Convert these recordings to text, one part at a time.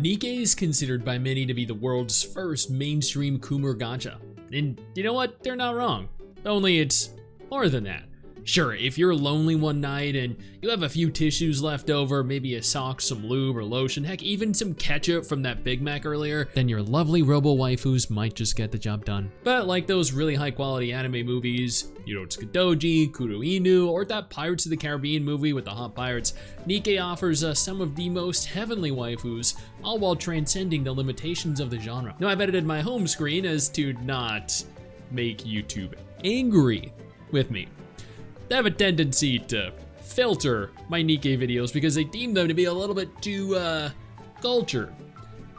NIKKE is considered by many to be the world's first mainstream cummer gacha. And you know what? They're not wrong. Only it's more than that. Sure, if you're lonely one night and you have a few tissues left over, maybe a sock, some lube or lotion, heck, even some ketchup from that Big Mac earlier, then your lovely robo waifus might just get the job done. But like those really high quality anime movies, Yurotsuka Kuro Inu, or that Pirates of the Caribbean movie with the hot pirates, NIKKE offers us some of the most heavenly waifus, all while transcending the limitations of the genre. Now, I've edited my home screen as to not make YouTube angry with me. They have a tendency to filter my NIKKE videos because they deem them to be a little bit too, cultured.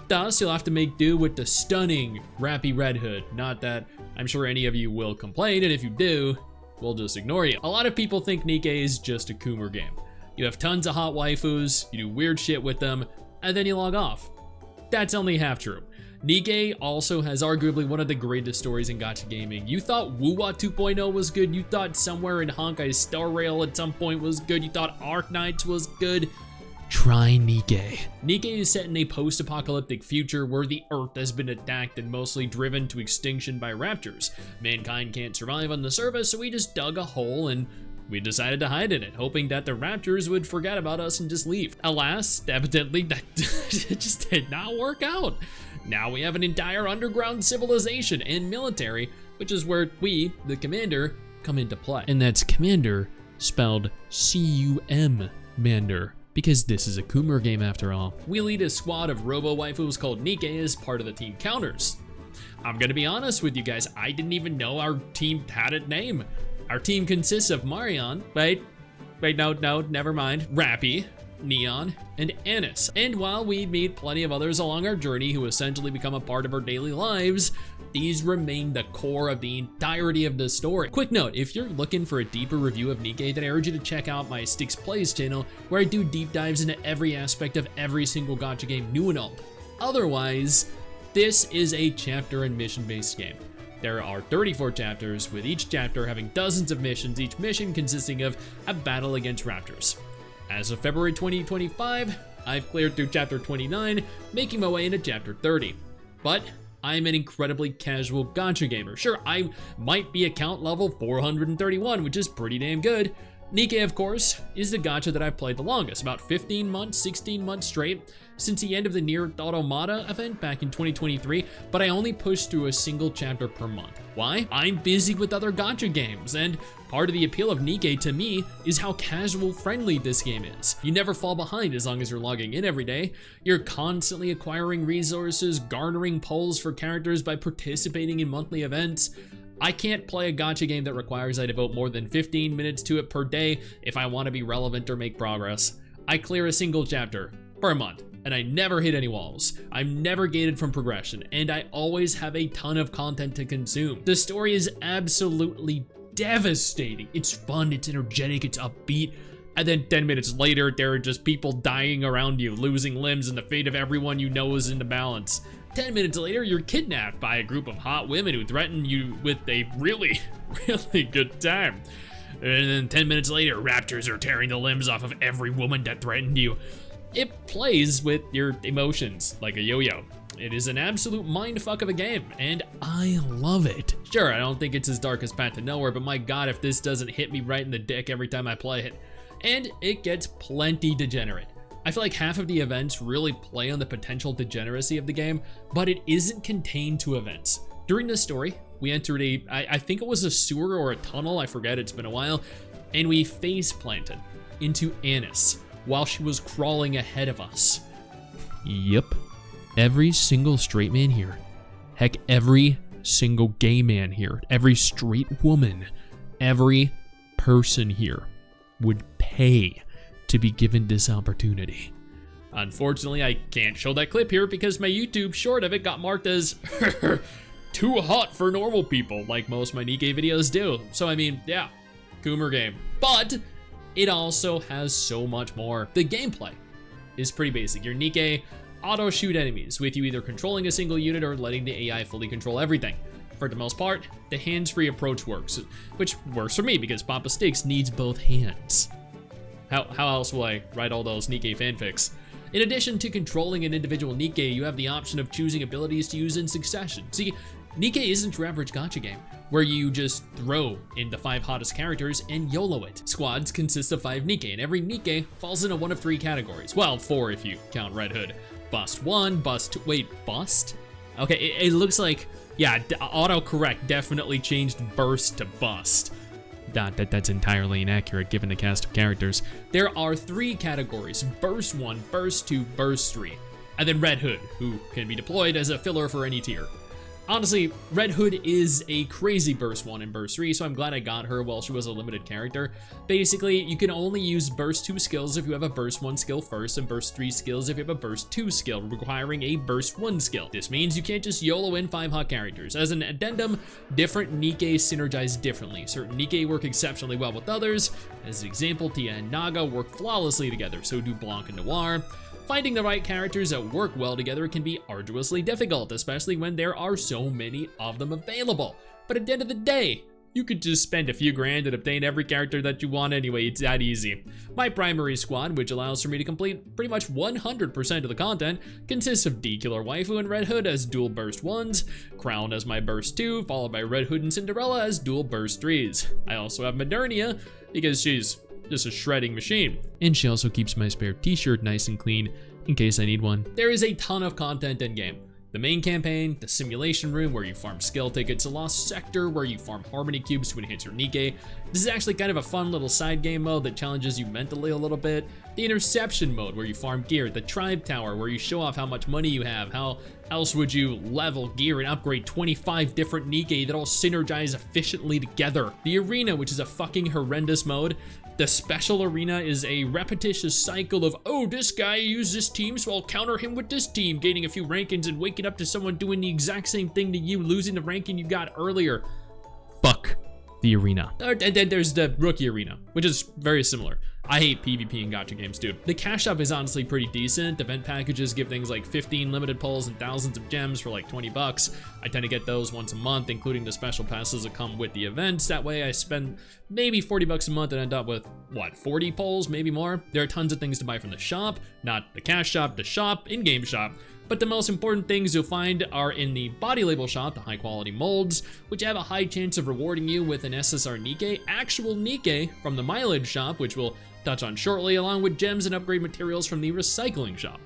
Thus, you'll have to make do with the stunning Rappy Red Hood. Not that I'm sure any of you will complain, and if you do, we'll just ignore you. A lot of people think NIKKE is just a cummer game. You have tons of hot waifus, you do weird shit with them, and then you log off. That's only half true. NIKKE also has arguably one of the greatest stories in gacha gaming. You thought Wuwa 2.0 was good, you thought Somewhere in Honkai Star Rail at some point was good, you thought Arc Knights was good. Try NIKKE. NIKKE is set in a post-apocalyptic future where the Earth has been attacked and mostly driven to extinction by raptors. Mankind can't survive on the surface, so we just dug a hole and we decided to hide in it, hoping that the raptors would forget about us and just leave. Alas, evidently that just did not work out. Now we have an entire underground civilization and military, which is where we, the commander, come into play. And that's commander spelled C-U-M, Mander, because this is a cummer game after all. We lead a squad of robo waifus called NIKKE as part of the team Counters. I'm gonna be honest with you guys, I didn't even know our team had a name. Our team consists of Marion, no, never mind, Rappy, Neon, and Anis. And while we meet plenty of others along our journey who essentially become a part of our daily lives, these remain the core of the entirety of the story. Quick note, if you're looking for a deeper review of NIKKE, then I urge you to check out my Stix Plays channel, where I do deep dives into every aspect of every single gacha game, new and old. Otherwise, this is a chapter and mission-based game. There are 34 chapters, with each chapter having dozens of missions, each mission consisting of a battle against raptors. As of February 2025, I've cleared through chapter 29, making my way into chapter 30. But I'm an incredibly casual gacha gamer. Sure, I might be account level 431, which is pretty damn good. NIKKE, of course, is the gacha that I've played the longest, about 15 months, 16 months straight, since the end of the Nier Automata event back in 2023, but I only pushed through a single chapter per month. Why? I'm busy with other gacha games, and part of the appeal of NIKKE to me is how casual friendly this game is. You never fall behind as long as you're logging in every day. You're constantly acquiring resources, garnering polls for characters by participating in monthly events. I can't play a gacha game that requires I devote more than 15 minutes to it per day if I want to be relevant or make progress. I clear a single chapter per month, and I never hit any walls. I'm never gated from progression, and I always have a ton of content to consume. The story is absolutely devastating. It's fun, it's energetic, it's upbeat, and then 10 minutes later, there are just people dying around you, losing limbs, and the fate of everyone you know is in the balance. 10 minutes later, you're kidnapped by a group of hot women who threaten you with a really, really good time. And then 10 minutes later, raptors are tearing the limbs off of every woman that threatened you. It plays with your emotions like a yo-yo. It is an absolute mindfuck of a game, and I love it. Sure, I don't think it's as dark as Path to Nowhere, but my god, if this doesn't hit me right in the dick every time I play it. And it gets plenty degenerate. I feel like half of the events really play on the potential degeneracy of the game, but it isn't contained to events. During this story, we entered I think it was a sewer or a tunnel, I forget, it's been a while, and we face planted into Anis while she was crawling ahead of us. Yep, every single straight man here, heck, every single gay man here, every straight woman, every person here would pay to be given this opportunity. Unfortunately, I can't show that clip here because my YouTube short of it got marked as too hot for normal people, like most of my NIKKE videos do. So I mean, yeah, cummer game. But it also has so much more. The gameplay is pretty basic. Your NIKKE auto-shoot enemies, with you either controlling a single unit or letting the AI fully control everything. For the most part, the hands-free approach works, which works for me because Papa Stix needs both hands. How else will I write all those NIKKE fanfics? In addition to controlling an individual NIKKE, you have the option of choosing abilities to use in succession. See, NIKKE isn't your average gacha game, where you just throw in the 5 hottest characters and YOLO it. Squads consist of 5 NIKKE, and every NIKKE falls into one of 3 categories. Well, 4 if you count Red Hood. Bust 1, Bust 2, wait, Bust? Okay, it looks like, yeah, autocorrect definitely changed Burst to Bust. That's entirely inaccurate given the cast of characters. There are 3 categories: Burst 1, Burst 2, Burst 3, and then Red Hood, who can be deployed as a filler for any tier. Honestly, Red Hood is a crazy Burst 1 and Burst 3, so I'm glad I got her while she was a limited character. Basically, you can only use Burst 2 skills if you have a Burst 1 skill first, and Burst 3 skills if you have a Burst 2 skill, requiring a Burst 1 skill. This means you can't just YOLO in 5 hot characters. As an addendum, different NIKKE synergize differently. Certain NIKKE work exceptionally well with others. As an example, Tia and Naga work flawlessly together, so do Blanc and Noir. Finding the right characters that work well together can be arduously difficult, especially when there are so many of them available. But at the end of the day, you could just spend a few grand and obtain every character that you want anyway. It's that easy. My primary squad, which allows for me to complete pretty much 100% of the content, consists of D Killer Waifu and Red Hood as dual Burst 1s, Crown as my Burst 2, followed by Red Hood and Cinderella as dual Burst 3s. I also have Modernia because she's just a shredding machine. And she also keeps my spare t-shirt nice and clean in case I need one. There is a ton of content in game. The main campaign, the simulation room where you farm skill tickets, the lost sector where you farm harmony cubes to enhance your NIKKE. This is actually kind of a fun little side game mode that challenges you mentally a little bit. The interception mode where you farm gear, the tribe tower where you show off how much money you have, how else would you level gear and upgrade 25 different NIKKE that all synergize efficiently together. The arena, which is a fucking horrendous mode. The special arena is a repetitious cycle of, oh, this guy used this team, so I'll counter him with this team, gaining a few rankings and waking up to someone doing the exact same thing to you, losing the ranking you got earlier. Fuck the arena. And then there's the rookie arena, which is very similar. I hate PvP in gacha games, dude. The cash shop is honestly pretty decent. Event packages give things like 15 limited pulls and thousands of gems for like 20 bucks. I tend to get those once a month, including the special passes that come with the events. That way I spend maybe 40 bucks a month and end up with, what, 40 pulls, maybe more? There are tons of things to buy from the shop, not the cash shop, the shop, in-game shop. But the most important things you'll find are in the body label shop, the high quality molds, which have a high chance of rewarding you with an SSR NIKKE, actual NIKKE from the mileage shop, which we'll touch on shortly, along with gems and upgrade materials from the recycling shop.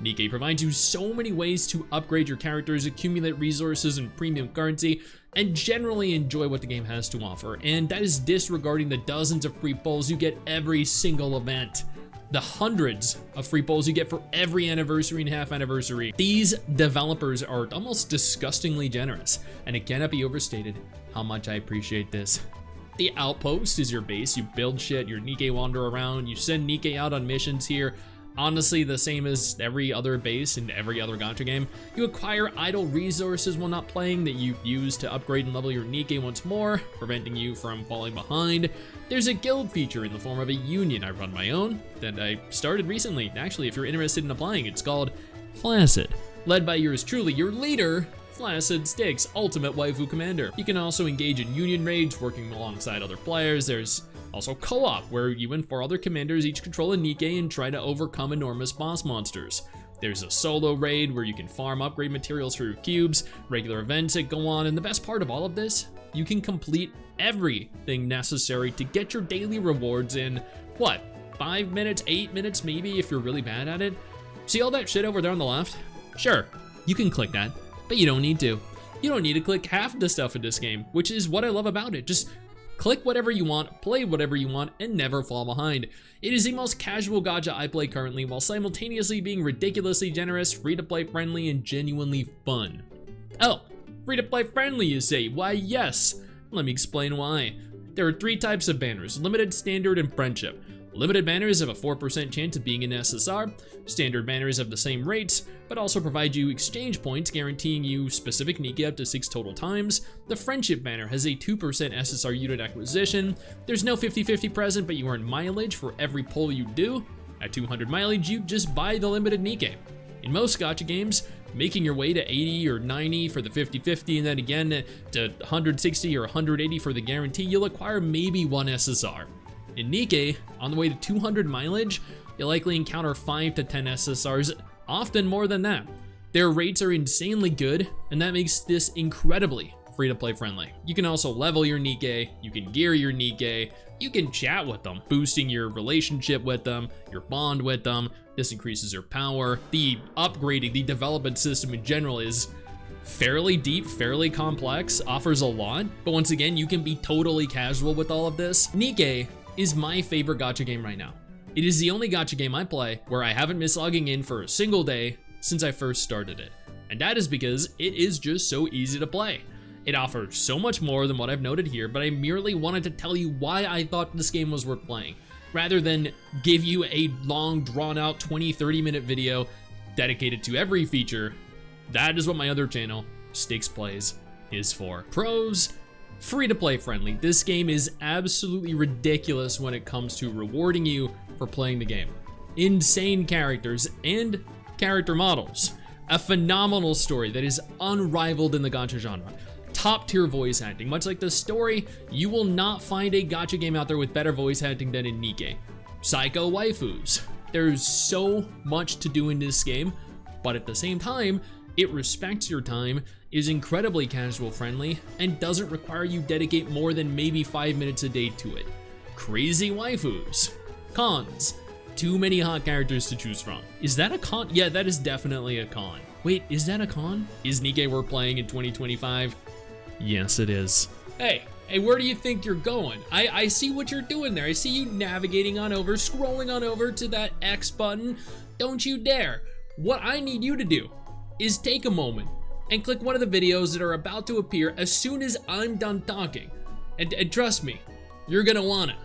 NIKKE provides you so many ways to upgrade your characters, accumulate resources and premium currency, and generally enjoy what the game has to offer. And that is disregarding the dozens of free pulls you get every single event. The hundreds of free pulls you get for every anniversary and half anniversary. These developers are almost disgustingly generous, and it cannot be overstated how much I appreciate this. The outpost is your base. You build shit, your NIKKE wander around, you send NIKKE out on missions here. Honestly, the same as every other base in every other gacha game. You acquire idle resources while not playing that you use to upgrade and level your NIKKE once more, preventing you from falling behind. There's a guild feature in the form of a union. I run my own that I started recently. Actually, if you're interested in applying, it's called Flaccid, led by yours truly, your leader, Flaccid Stix, ultimate waifu commander. You can also engage in union raids, working alongside other players. There's also co-op, where you and 4 other commanders each control a NIKKE and try to overcome enormous boss monsters. There's a solo raid where you can farm upgrade materials for your cubes, regular events that go on, and the best part of all of this, you can complete everything necessary to get your daily rewards in, what, 5 minutes, 8 minutes maybe if you're really bad at it? See all that shit over there on the left? Sure, you can click that, but you don't need to. You don't need to click half the stuff in this game, which is what I love about it. Just click whatever you want, play whatever you want, and never fall behind. It is the most casual gacha I play currently, while simultaneously being ridiculously generous, free-to-play friendly, and genuinely fun. Oh, free-to-play friendly, you say? Why, yes. Let me explain why. There are 3 types of banners: limited, standard, and friendship. Limited banners have a 4% chance of being an SSR. Standard banners have the same rates, but also provide you exchange points, guaranteeing you specific NIKKE up to 6 total times. The friendship banner has a 2% SSR unit acquisition. There's no 50-50 present, but you earn mileage for every pull you do. At 200 mileage, you just buy the limited NIKKE. In most gacha games, making your way to 80 or 90 for the 50-50, and then again to 160 or 180 for the guarantee, you'll acquire maybe 1 SSR. In NIKKE, on the way to 200 mileage, you'll likely encounter 5 to 10 SSRs, often more than that. Their rates are insanely good, and that makes this incredibly free-to-play friendly. You can also level your NIKKE, you can gear your NIKKE, you can chat with them, boosting your relationship with them, your bond with them. This increases your power. The upgrading, the development system in general is fairly deep, fairly complex, offers a lot, but once again, you can be totally casual with all of this. NIKKE is my favorite gacha game right now. It is the only gacha game I play where I haven't missed logging in for a single day since I first started it. And that is because it is just so easy to play. It offers so much more than what I've noted here, but I merely wanted to tell you why I thought this game was worth playing, rather than give you a long, drawn-out 20-30 minute video dedicated to every feature. That is what my other channel, Stix Plays, is for. Pros, free-to-play friendly. This game is absolutely ridiculous when it comes to rewarding you for playing the game. Insane characters and character models. A phenomenal story that is unrivaled in the gacha genre. Top tier voice acting. Much like the story, you will not find a gacha game out there with better voice acting than in NIKKE. Psycho waifus. There's so much to do in this game, but at the same time, it respects your time, is incredibly casual friendly, and doesn't require you dedicate more than maybe 5 minutes a day to it. Crazy waifus. Cons. Too many hot characters to choose from. Is that a con? Yeah, that is definitely a con. Wait, is that a con? Is NIKKE worth playing in 2025? Yes, it is. Hey, where do you think you're going? I see what you're doing there. I see you navigating on over, scrolling on over to that X button. Don't you dare. What I need you to do is take a moment and click one of the videos that are about to appear as soon as I'm done talking. And trust me, you're gonna wanna.